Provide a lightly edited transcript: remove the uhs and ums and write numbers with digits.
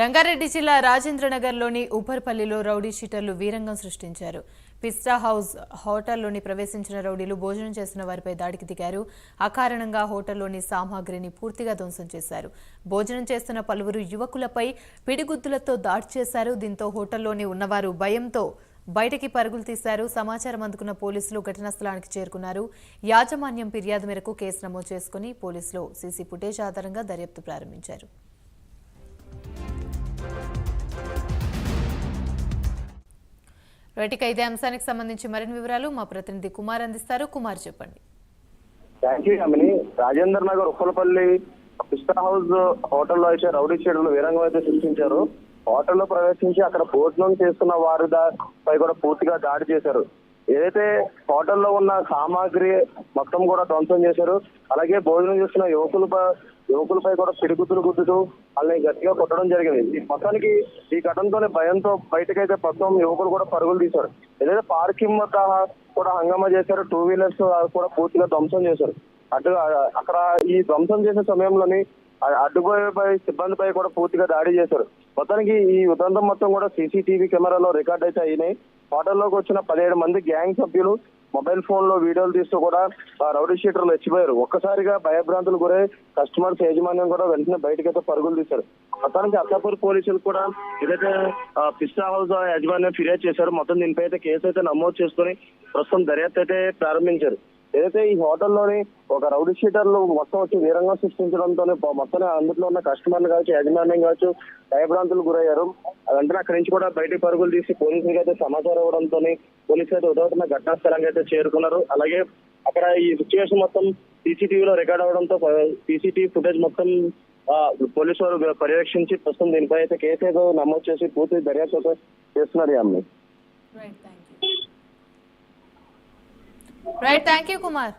రంగారెడ్డి జిల్లా రాజేంద్రనగర్లోని ఉప్పర్పల్లిలో రౌడీ షీటర్లు వీరంగం సృష్టించారు. పిస్టా హౌస్ హోటల్లోని ప్రవేశించిన రౌడీలు భోజనం చేస్తున్న వారిపై దాడికి దిగారు. అకారణంగా హోటల్లోని సామాగ్రిని పూర్తిగా ధ్వంసం చేశారు. భోజనం చేస్తున్న పలువురు యువకులపై పిడిగుద్దులతో దాడి చేశారు. దీంతో హోటల్లోని ఉన్నవారు భయంతో బయటికి పరుగులు తీశారు. సమాచారం అందుకున్న పోలీసులు ఘటనా స్థలానికి చేరుకున్నారు. యాజమాన్యం ఫిర్యాదు మేరకు కేసు నమోదు చేసుకుని పోలీసులు సీసీ ఫుటేజ్ ఆధారంగా దర్యాప్తు ప్రారంభించారు. రైట్, ఇదే అంశానికి సంబంధించి మరిన్ని వివరాలు మా ప్రతినిధి కుమార్ అందిస్తారు. కుమార్, చెప్పండి. రాజేంద్ర నగర్ ఉప్పలపల్లి పిస్టా హౌస్ హోటల్లో అయితే రౌడీ షీటర్లు వీరంగం అయితే సృష్టించారు. హోటల్లో ప్రవేశించి అక్కడ భోజనం చేస్తున్న వారిపై కూడా పూర్తిగా దాడి చేశారు. ఏదైతే హోటల్లో ఉన్న సామాగ్రి మొత్తం కూడా ధ్వంసం చేశారు. అలాగే భోజనం చేస్తున్న యువకులపై కూడా పిడిగుద్దులు గుద్దుతూ వాళ్ళని గట్టిగా కొట్టడం జరిగింది. మొత్తానికి ఈ ఘటనతోనే భయంతో బయటకైతే మొత్తం యువకులు కూడా పరుగులు తీశారు. ఏదైతే పార్కింగ్ వద్ద కూడా హంగామా చేశారు. 2 వీలర్స్ కూడా పూర్తిగా ధ్వంసం చేశారు. అక్కడ ఈ ధ్వంసం చేసే సమయంలోని అడ్డుపోయే సిబ్బందిపై కూడా పూర్తిగా దాడి చేశారు. మొత్తానికి ఈ ఉదంతం మొత్తం కూడా సీసీటీవీ కెమెరాలో రికార్డ్ అయితే అయినాయి. హోటల్లోకి వచ్చిన 17 మంది గ్యాంగ్ సభ్యులు మొబైల్ ఫోన్ లో వీడియోలు తీస్తూ కూడా రౌడీ షీటర్లు రెచ్చిపోయారు. ఒక్కసారిగా భయభ్రాంతులు గురై కస్టమర్స్ యాజమాన్యం కూడా వెంటనే బయటకైతే పరుగులు తీశారు. మొత్తానికి అత్తాపూర్ పోలీసులు కూడా ఏదైతే పిస్టా హౌస్ యాజమాన్యం ఫిర్యాదు చేశారు. మొత్తం దీనిపై అయితే కేసు అయితే నమోదు చేసుకుని ప్రస్తుతం దర్యాప్తు అయితే ప్రారంభించారు. ఏదైతే ఈ హోటల్లోని ఒక రౌడీ షీటర్లు మొత్తం వచ్చి వీరంగం సృష్టించడంతో మొత్తం అందులో ఉన్న కస్టమర్లు కావచ్చు, యాజమాన్యం కావచ్చు భయభ్రాంతులు గురయ్యారు. వెంటనే అక్కడి నుంచి కూడా బయటికి పరుగులు తీసి పోలీసులకు అయితే సమాచారం ఇవ్వడంతో పోలీసులు అయితే ఉదవుతున్న ఘటనా స్థలానికి అయితే చేరుకున్నారు. అలాగే అక్కడ ఈ సిచ్యువేషన్ మొత్తం సీసీటీవీలో రికార్డ్ అవడంతో సీసీటీవీ ఫుటేజ్ మొత్తం పోలీసు వారు పర్యవేక్షించి ప్రస్తుతం దీనిపై అయితే కేసు ఏదో నమోదు చేసి పూర్తి దర్యాప్తు చేస్తున్నారు. Right, thank you Kumar.